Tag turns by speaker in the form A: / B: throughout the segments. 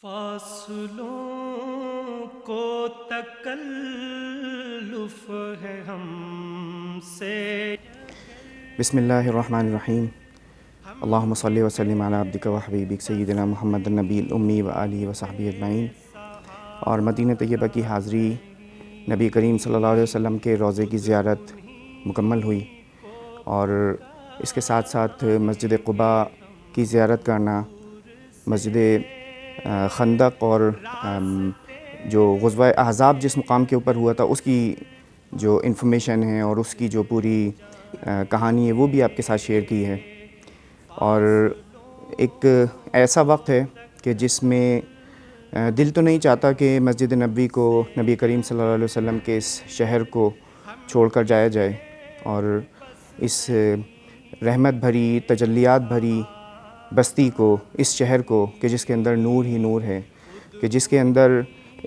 A: فاصلوں کو تکلف ہے ہم سے.
B: بسم اللہ الرحمن الرحیم. اللہم صلی وسلم علی عبدک و حبیبک سیدنا محمد النبی الامی و آلہ و صحبہ اجمعین. اور مدینہ طیبہ کی حاضری، نبی کریم صلی اللہ علیہ وسلم کے روضے کی زیارت مکمل ہوئی، اور اس کے ساتھ ساتھ مسجد قباء کی زیارت کرنا، مسجد خندق اور جو غزوہ احزاب جس مقام کے اوپر ہوا تھا اس کی جو انفارمیشن ہے اور اس کی جو پوری کہانی ہے وہ بھی آپ کے ساتھ شیئر کی ہے. اور ایک ایسا وقت ہے کہ جس میں دل تو نہیں چاہتا کہ مسجد نبوی کو، نبی کریم صلی اللہ علیہ وسلم کے اس شہر کو چھوڑ کر جایا جائے، اور اس رحمت بھری، تجلیات بھری بستی کو، اس شہر کو کہ جس کے اندر نور ہی نور ہے، کہ جس کے اندر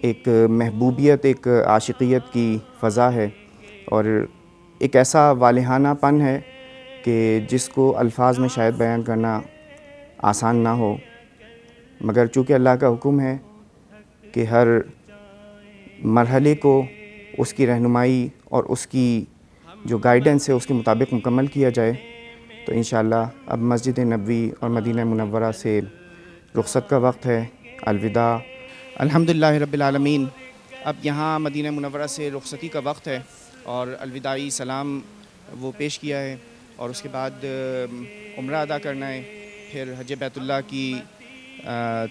B: ایک محبوبیت، ایک عاشقیت کی فضا ہے، اور ایک ایسا والہانہ پن ہے کہ جس کو الفاظ میں شاید بیان کرنا آسان نہ ہو، مگر چونکہ اللہ کا حکم ہے کہ ہر مرحلے کو اس کی رہنمائی اور اس کی جو گائیڈنس ہے اس کے مطابق مکمل کیا جائے، تو انشاءاللہ اب مسجد نبوی اور مدینہ منورہ سے رخصت کا وقت ہے. الوداع. الحمدللہ رب العالمین. اب یہاں مدینہ منورہ سے رخصتی کا وقت ہے، اور الوداعی سلام وہ پیش کیا ہے، اور اس کے بعد عمرہ ادا کرنا ہے، پھر حج بیت اللہ کی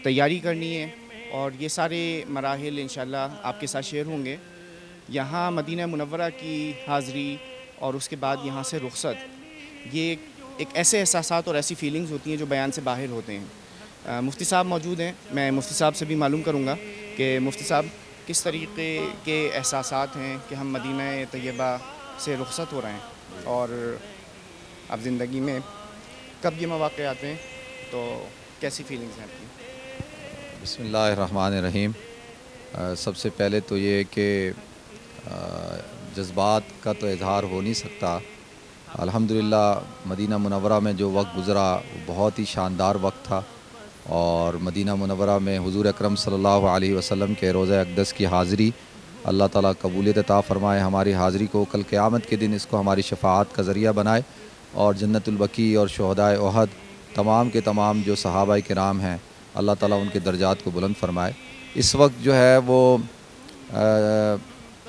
B: تیاری کرنی ہے، اور یہ سارے مراحل انشاءاللہ آپ کے ساتھ شیئر ہوں گے. یہاں مدینہ منورہ کی حاضری اور اس کے بعد یہاں سے رخصت، یہ ایک ایسے احساسات اور ایسی فیلنگز ہوتی ہیں جو بیان سے باہر ہوتے ہیں. مفتی صاحب موجود ہیں، میں مفتی صاحب سے بھی معلوم کروں گا کہ مفتی صاحب کس طریقے کے احساسات ہیں کہ ہم مدینہ طیبہ سے رخصت ہو رہے ہیں، اور اب زندگی میں کب یہ مواقع آتے ہیں، تو کیسی فیلنگز ہیں آپ کی؟
C: بسم اللہ الرحمن الرحیم. سب سے پہلے تو یہ کہ جذبات کا تو اظہار ہو نہیں سکتا. الحمدللہ مدینہ منورہ میں جو وقت گزرا وہ بہت ہی شاندار وقت تھا، اور مدینہ منورہ میں حضور اکرم صلی اللہ علیہ وسلم کے روضہ اقدس کی حاضری اللہ تعالیٰ قبولیت عطا فرمائے. ہماری حاضری کو کل قیامت کے دن اس کو ہماری شفاعت کا ذریعہ بنائے، اور جنت البقیع اور شہدائے احد تمام کے تمام جو صحابہ کرام ہیں اللہ تعالیٰ ان کے درجات کو بلند فرمائے. اس وقت جو ہے وہ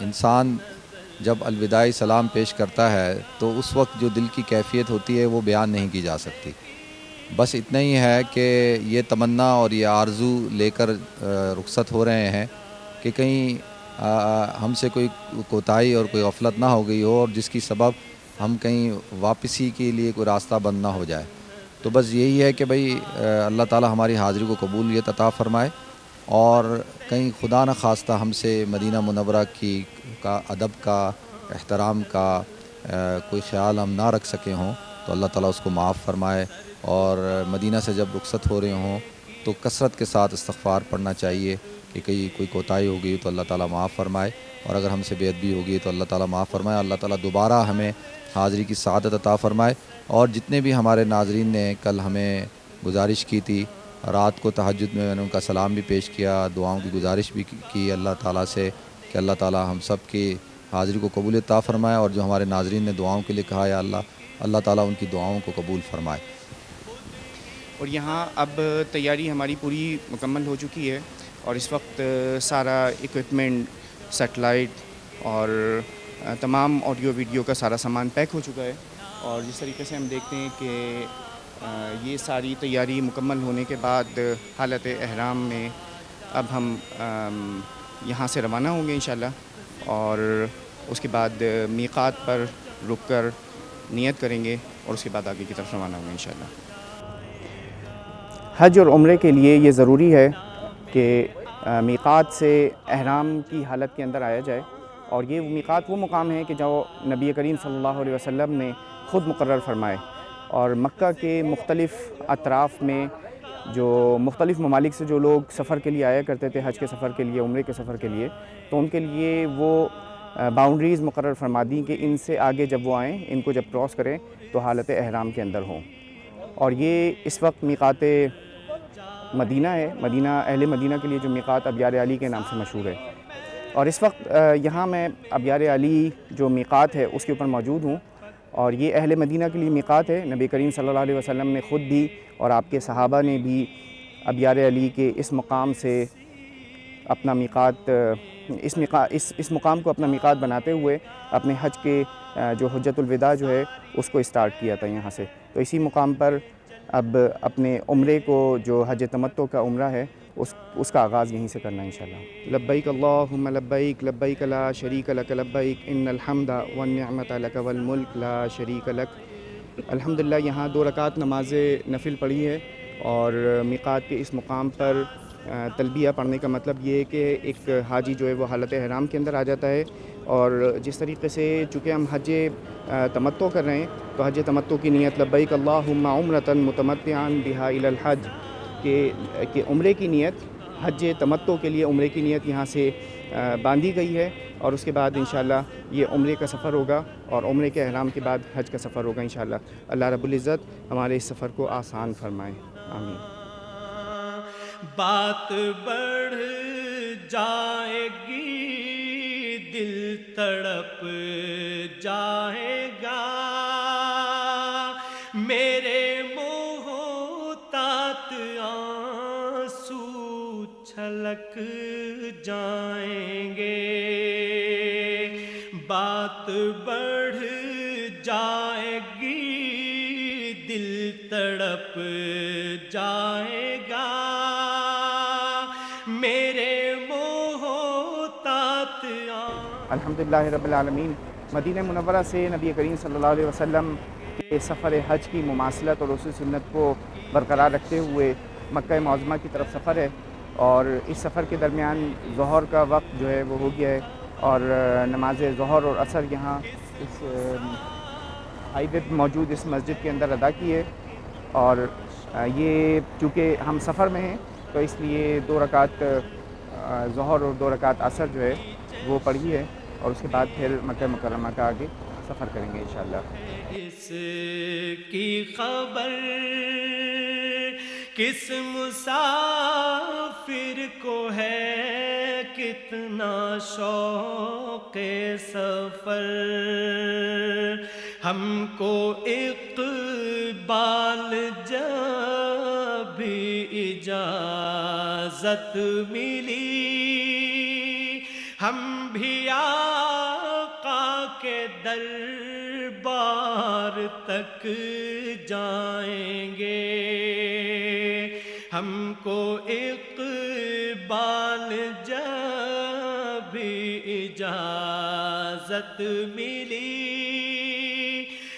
C: انسان جب الوداعی سلام پیش کرتا ہے تو اس وقت جو دل کی کیفیت ہوتی ہے وہ بیان نہیں کی جا سکتی. بس اتنا ہی ہے کہ یہ تمنا اور یہ آرزو لے کر رخصت ہو رہے ہیں کہ کہیں ہم سے کوئی کوتاہی اور کوئی غفلت نہ ہو گئی ہو، اور جس کی سبب ہم کہیں واپسی کے لیے کوئی راستہ بند نہ ہو جائے. تو بس یہی ہے کہ بھئی اللہ تعالیٰ ہماری حاضری کو قبولیت عطا فرمائے، اور کہیں خدا نہ خواستہ ہم سے مدینہ منورہ کا ادب کا، احترام کا کوئی خیال ہم نہ رکھ سکے ہوں، تو اللہ تعالیٰ اس کو معاف فرمائے. اور مدینہ سے جب رخصت ہو رہے ہوں تو کثرت کے ساتھ استغفار پڑھنا چاہیے کہ کہیں کوئی کوتاہی ہو گئی تو اللہ تعالیٰ معاف فرمائے، اور اگر ہم سے بے ادبی ہوگی تو اللہ تعالیٰ معاف فرمائے. اللہ تعالیٰ دوبارہ ہمیں حاضری کی سعادت عطا فرمائے. اور جتنے بھی ہمارے ناظرین نے کل ہمیں گزارش کی تھی، رات کو تہجد میں نے ان کا سلام بھی پیش کیا، دعاؤں کی گزارش بھی کی اللہ تعالیٰ سے کہ اللہ تعالیٰ ہم سب کی حاضری کو قبول عطا فرمائے، اور جو ہمارے ناظرین نے دعاؤں کے لیے کہا یا اللہ تعالیٰ ان کی دعاؤں کو قبول فرمائے.
B: اور یہاں اب تیاری ہماری پوری مکمل ہو چکی ہے، اور اس وقت سارا ایکوپمنٹ، سیٹلائٹ اور تمام آڈیو ویڈیو کا سارا سامان پیک ہو چکا ہے. اور جس طریقے سے ہم دیکھتے ہیں کہ یہ ساری تیاری مکمل ہونے کے بعد حالت احرام میں اب ہم یہاں سے روانہ ہوں گے انشاءاللہ، اور اس کے بعد میقات پر رک کر نیت کریں گے، اور اس کے بعد آگے کی طرف روانہ ہوں گے انشاءاللہ. حج اور عمرے کے لیے یہ ضروری ہے کہ میقات سے احرام کی حالت کے اندر آیا جائے، اور یہ میقات وہ مقام ہے کہ جو نبی کریم صلی اللہ علیہ وسلم نے خود مقرر فرمائے. اور مکہ کے مختلف اطراف میں جو مختلف ممالک سے جو لوگ سفر کے لیے آیا کرتے تھے، حج کے سفر کے لیے، عمرے کے سفر کے لیے، تو ان کے لیے وہ باؤنڈریز مقرر فرما دیں کہ ان سے آگے جب وہ آئیں، ان کو جب کراس کریں تو حالت احرام کے اندر ہوں. اور یہ اس وقت میقات مدینہ ہے، مدینہ اہل مدینہ کے لیے جو میقات ابیار علی کے نام سے مشہور ہے، اور اس وقت یہاں میں ابیار علی جو میقات ہے اس کے اوپر موجود ہوں، اور یہ اہل مدینہ کے لیے میقات ہے۔ نبی کریم صلی اللہ علیہ وسلم نے خود بھی اور آپ کے صحابہ نے بھی ابیار علی کے اس مقام سے اپنا میقات اس مقام کو اپنا میقات بناتے ہوئے اپنے حج کے جو حجۃ الوداع جو ہے اس کو اسٹارٹ کیا تھا یہاں سے۔ تو اسی مقام پر اب اپنے عمرے کو جو حج تمتع کا عمرہ ہے اس کا آغاز یہیں سے کرنا ہے انشاءاللہ۔ لبیک اللہم لبیک لبیک لا شریک لک لبیک ان الحمد والنعمت لک والملک لا شریک لک۔ الحمدللہ یہاں 2 رکعت نماز نفل پڑھی ہے، اور میقات کے اس مقام پر تلبیہ پڑھنے کا مطلب یہ ہے کہ ایک حاجی جو ہے وہ حالت احرام کے اندر آ جاتا ہے، اور جس طریقے سے چونکہ ہم حج تمتع کر رہے ہیں تو حج تمتع کی نیت لبیک اللہم عمرۃ متمتعا بہا الی الحج کہ عمرے کی نیت، حج تمتع کے لیے عمرے کی نیت یہاں سے باندھی گئی ہے، اور اس کے بعد انشاءاللہ یہ عمرے کا سفر ہوگا، اور عمرے کے احرام کے بعد حج کا سفر ہوگا انشاءاللہ۔ اللہ رب العزت ہمارے اس سفر کو آسان فرمائے، آمین۔
A: بات بڑھ جائے گی، دل تڑپ جائے گا، میرے محتاط آنسو چھلک جائیں گے۔ بات بڑھ جائے گی، دل تڑپ جائے گا، میرے محتاط
B: الحمدللہ رب العالمین۔ مدینہ منورہ سے نبی کریم صلی اللہ علیہ وسلم کے سفر حج کی مماثلت اور اصول سنت کو برقرار رکھتے ہوئے مکہ معظمہ کی طرف سفر ہے، اور اس سفر کے درمیان ظہر کا وقت جو ہے وہ ہو گیا ہے، اور نماز ظہر اور عصر یہاں اس ہائی وے پہ موجود اس مسجد کے اندر ادا کی ہے، اور یہ چونکہ ہم سفر میں ہیں تو اس لیے 2 رکعت ظہر اور 2 رکعت عصر جو ہے وہ پڑھی ہے، اور اس کے بعد پھر مکہ مکرمہ کا آگے سفر کریں گے انشاءاللہ۔
A: اس کی خبر کس مسافر کو ہے، کتنا شوق سفر، ہم کو اقبال جب بھی اجازت ملی، ہم بھی آقا کے دربار تک جائیں گے، ہم کو اقبال جب بھی اجازت ملی،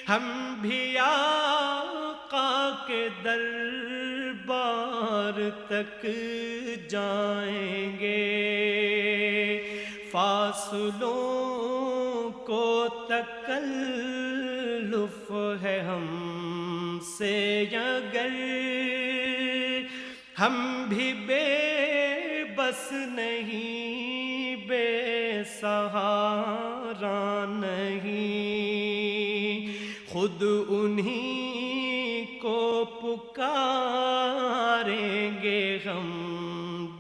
A: ہم بھی آقا کے دربار تک جائیں گے۔ فاصلوں کو تکلف ہے ہم سے اگر، ہم بھی بے بس نہیں، بے سہارا نہیں، خود انہی کو پکاریں گے ہم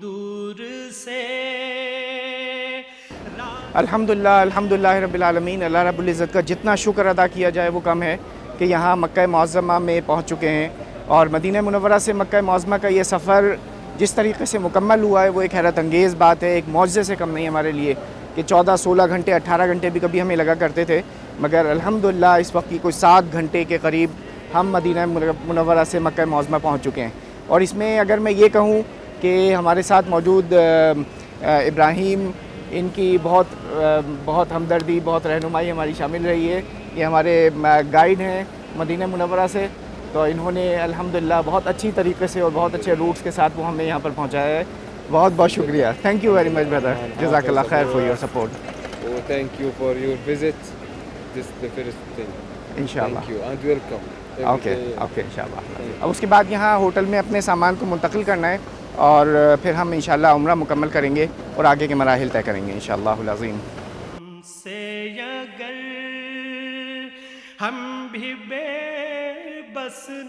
A: دور سے۔
B: الحمدللہ رب العالمین۔ اللہ رب العزت کا جتنا شکر ادا کیا جائے وہ کم ہے کہ یہاں مکہ معظمہ میں پہنچ چکے ہیں، اور مدینہ منورہ سے مکہ معظمہ کا یہ سفر جس طریقے سے مکمل ہوا ہے وہ ایک حیرت انگیز بات ہے، ایک معجزے سے کم نہیں ہمارے لیے کہ 14 16 گھنٹے 18 گھنٹے بھی کبھی ہمیں لگا کرتے تھے، مگر الحمدللہ اس وقت کی کوئی 7 گھنٹے کے قریب ہم مدینہ منورہ سے مکہ معظمہ پہنچ چکے ہیں۔ اور اس میں اگر میں یہ کہوں کہ ہمارے ساتھ موجود ابراہیم، ان کی بہت ہمدردی، بہت رہنمائی ہماری شامل رہی ہے۔ یہ ہمارے گائیڈ ہیں مدینہ منورہ سے، تو انہوں نے الحمدللہ بہت اچھی طریقے سے اور بہت اچھے روٹس کے ساتھ وہ ہمیں یہاں پر پہنچایا ہے۔ بہت بہت شکریہ، thank you very much brother, جزاک اللہ خیر for your support.
D: Thank you for your visit. This is the first thing.
B: انشاءاللہ
D: Thank you and welcome.
B: Okay انشاءاللہ۔ اب اس کے بعد یہاں ہوٹل میں اپنے سامان کو منتقل کرنا ہے، اور پھر ہم انشاءاللہ عمرہ مکمل کریں گے اور آگے کے مراحل طے کریں گے انشاءاللہ العظیم۔
A: سے اگر ہم بھی بے بس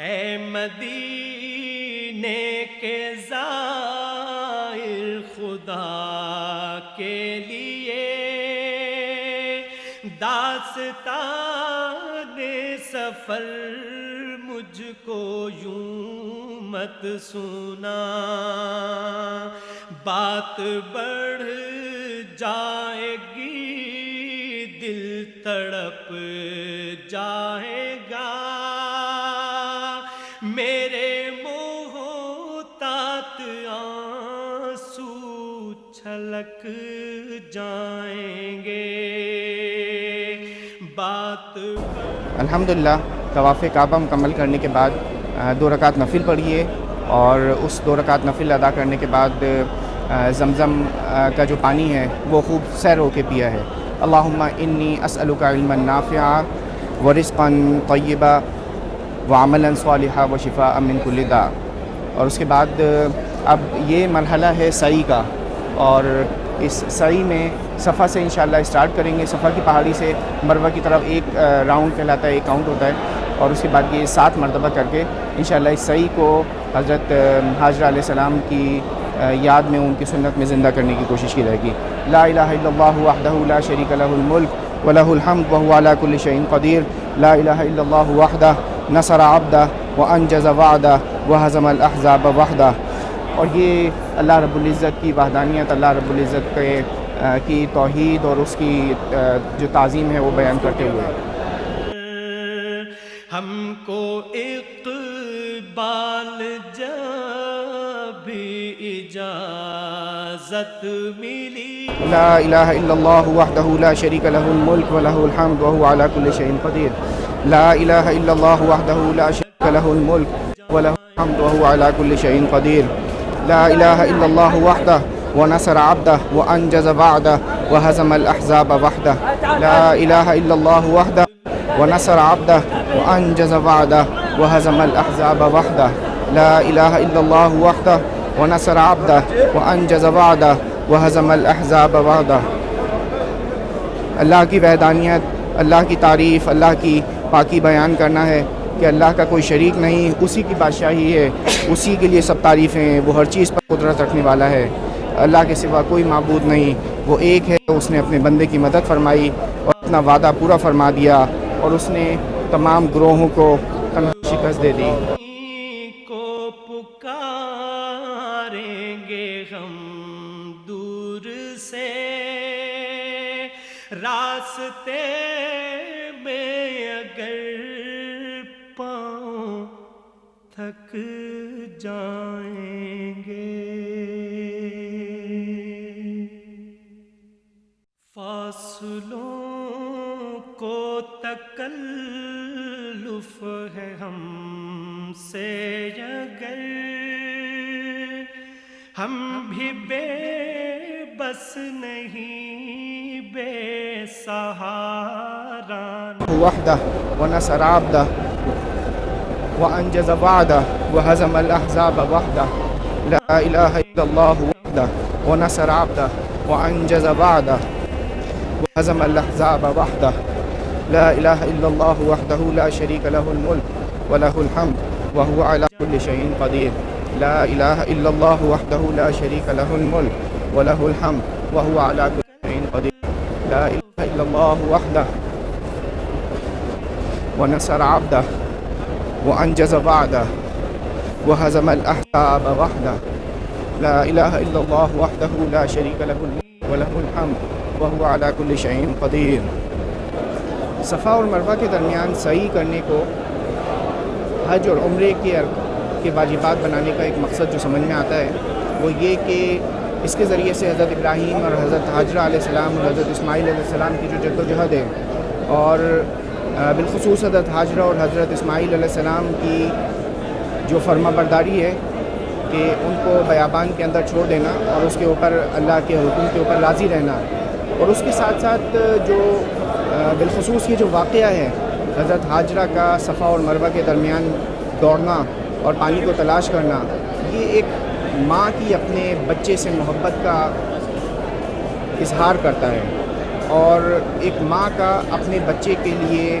A: اے مدینے کے زائر خدا کے لیے داستان سفر مجھ کو یوں مت سنا، بات بڑھ جائے گی دل تڑپ جائے گا، میرے محتاط آنسو چھلک جائیں گے، بات
B: الحمدللہ طواف کعبہ مکمل کرنے کے بعد 2 رکعت نفل پڑھی ہے، اور اس 2 رکعت نفل ادا کرنے کے بعد زمزم کا جو پانی ہے وہ خوب سیر ہو کے پیا ہے۔ اللہم انی اسألک علما نافعا ورزقا طیبا وعملا صالحا وشفاء من کل داء۔ اور اس کے بعد اب یہ مرحلہ ہے سعی کا، اور اس سعی میں صفا سے انشاءاللہ اسٹارٹ کریں گے۔ صفا کی پہاڑی سے مروہ کی طرف ایک راؤنڈ کہلاتا ہے، ایک کاؤنٹ ہوتا ہے، اور اس کے بعد یہ 7 مرتبہ کر کے انشاءاللہ اس سعی کو حضرت حاجرہ علیہ السلام کی یاد میں، ان کی سنت میں زندہ کرنے کی کوشش کی جائے گی۔ لا الہ الا اللہ وحدہ لا شریک لہ الملک ولہ الحمد وہو علی کل شیء قدیر، لا الہ الا اللہ وحدہ نصر عبدہ وانجز وعدہ وہزم الاحزاب وحدہ۔ اور یہ اللہ رب العزت کی وحدانیت، اللہ رب العزت کی توحید اور اس کی جو تعظیم ہے وہ بیان کرتے ہوئے
A: ہم کو اقبال جب اجازت ملی،
B: لا الہ الا اللہ وحدہ لا شریک لہ الملک ولہ الحمد وہو علی کل شیء قدیر، لا الہ الا اللہ وحدہ لا شریک لہ الملک ولہ الحمد وہو علی کل شیء قدیر، لا الہ الا اللہ وحدہ ونصر عبدہ وانجز وعدہ وہزم الاحزاب وحدہ، لا الہ الا اللہ وحدہ ونصر عبدہ وانجز وعدہ وہزم الاحزاب وحدہ، لا الہ الا اللہ وحدہ ونصر عبدہ وانجز وعدہ وہزم الاحزاب وحدہ۔ اللہ کی وحدانیت، اللہ کی تعریف، اللہ کی پاکی بیان کرنا ہے کہ اللہ کا کوئی شریک نہیں، اسی کی بادشاہی ہے، اسی کے لیے سب تعریفیں ہیں، وہ ہر چیز پر قدرت رکھنے والا ہے، اللہ کے سوا کوئی معبود نہیں، وہ ایک ہے، اس نے اپنے بندے کی مدد فرمائی اور اپنا وعدہ پورا فرما دیا، اور اس نے تمام گروہوں کو شکست دے دی۔
A: کو پکاریں گے ہم دور سے، راستے میں اگر پاؤں تھک جائیں گے، فاصلوں کو تکلف ہے ہم سے اگر، ہم بھی بے بس نہیں، بے سہارا
B: وحدہ ونصر عبدہ وانجز وعدہ وہزم الاحزاب وحدہ، لا الہ الا اللہ وحدہ ونصر عبدہ وانجز وعدہ وہزم الاحزاب وحدہ، لا الہ الا اللہ وحدہ لا شریک لہ الملک ولہ الحمد وہو علی کل شیء قدیر، لا الہ الا اللہ وحدہ لا شریک لہ الملک ولہ الحمد وہو علی کل شیء قدیر، لا الہ الا اللہ وحدہ ونصر عبدہ وانجز وعدہ وہزم الاحزاب وحدہ، لا الہ الا اللہ وحدہ لا شریک لہ الملک ولہ الحمد وہو علی کل شیء قدیر۔ صفا اور مروہ کے درمیان سعی کرنے کو حج اور عمرے کے واجبات بنانے کا ایک مقصد جو سمجھ میں آتا ہے وہ یہ کہ اس کے ذریعے سے حضرت ابراہیم اور حضرت حاجرہ علیہ السلام اور حضرت اسماعیل علیہ السلام کی جو جد و جہد ہے، اور بالخصوص حضرت حاجرہ اور حضرت اسماعیل علیہ السلام کی جو فرما برداری ہے کہ ان کو بیابان کے اندر چھوڑ دینا اور اس کے اوپر اللہ کے حکم کے اوپر راضی رہنا، اور اس کے ساتھ ساتھ جو بالخصوص یہ جو واقعہ ہے حضرت حاجرہ کا صفا اور مروہ کے درمیان دوڑنا اور پانی کو تلاش کرنا، یہ ایک ماں کی اپنے بچے سے محبت کا اظہار کرتا ہے، اور ایک ماں کا اپنے بچے کے لیے